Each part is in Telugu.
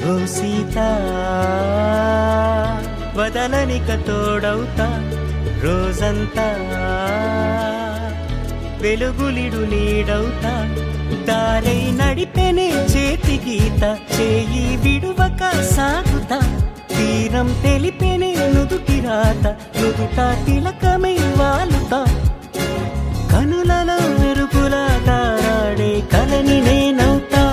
ఓ సీత వదలనిక తోడవుతా రోజంతా వెలుగులిడు నీడవుతా దారై నడిపెనే చేతి గీత చేయి విడువక సాగుతా తీరం తెలిపెనే నుదుటి రాత నుదుట తిలకమై వాలుతా కనులలో మెరుగుల తారాడే కలని నేనవుతా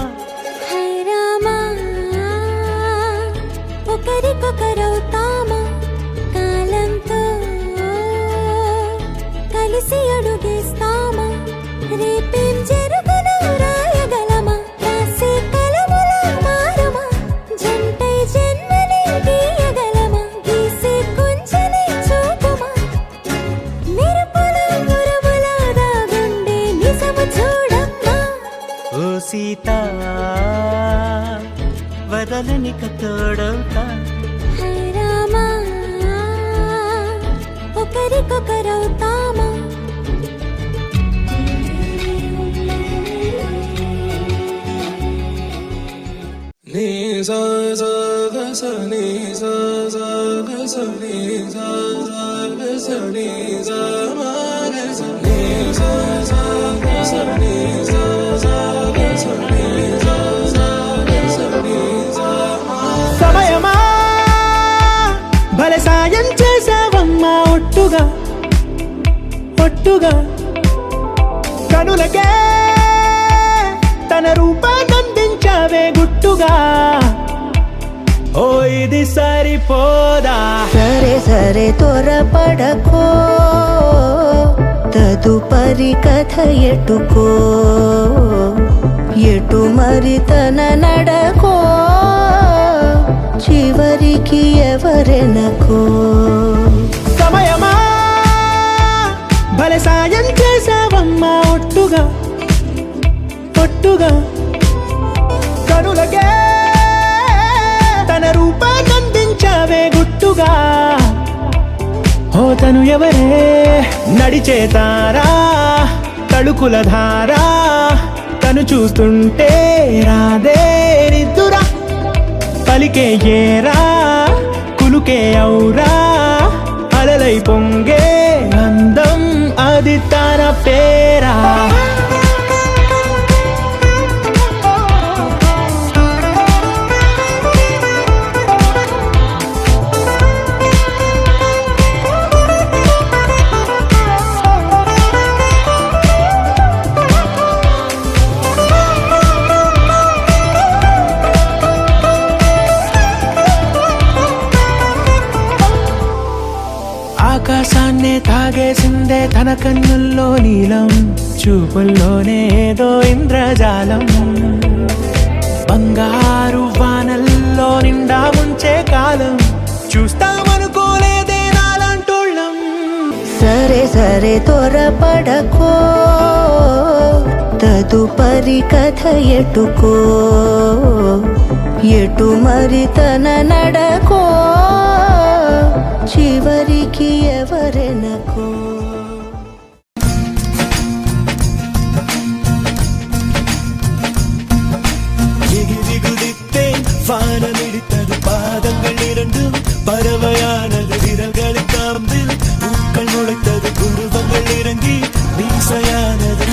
ఒకరికొకరవుతామా కాలంతో కలిసి అడుగేస్తామా రేపేం జరుగునో రాయగలమా రాసే కలముల మారమా జంటై జన్మని గీయగలమా గీసే కొంచెని చూపమా మెరుపుల మురముల దాగుండే నిజము చూడమ్మా ఓ సీత వదలనిక తోడవుతా రామా ఒకరికొకరవుతామా నీ సా సా గ స నీ సా సా గ స నీ సా సా గ స నీ సా మా గ స నీ సా సా గ స నీ సా సా గ స నీ సా సా గ స నీ సా మా సమయమా భలే సాయం చేసావమ్మా ఒట్టుగా ఒట్టుగా కనులకే తన రూపాన్నందించావే గుట్టుగా ఓ ఇది సరిపోదా సరే సరే త్వరపడకో తదుపరి కథ ఎటుకో ఎటు మరి తన నడకో చివరికి ఎవరెనకో సమయమా భలే సాయం చేసావమ్మా ఒట్టుగా ఒట్టుగా కనులకే తన రూపాన్నందించావే గుట్టుగా ఓ తను ఎవరే నడిచే తారా తడుకుల ధారా తను చూస్తుంటే రాదే నిద్దురా పలికే ఏరా కులుకే ఔరా అలలై పొంగే అందం అది తన పేరా ఆకాశాన్నే తాగేసిందే తన కన్నుల్లో నీలం చూపుల్లోనే ఏదో ఇంద్రజాలం బంగారు వానల్లో నిండా ముంచే కాలం చూస్తామనుకోలేదే నాలంటోళ్ళం సరే సరే త్వరపడకో తదుపరి కథ ఎటుకో ఎటు మరి తన నడకో చివరికి ఎవరెనకో எகிரிகுதித்தே வானமிடித்தது பாதங்கள் இரண்டும் பறவையானது விரல்களை காம்பில் பூக்கள் முளைத்தது குருவங்கள் இறங்கி வீசையானது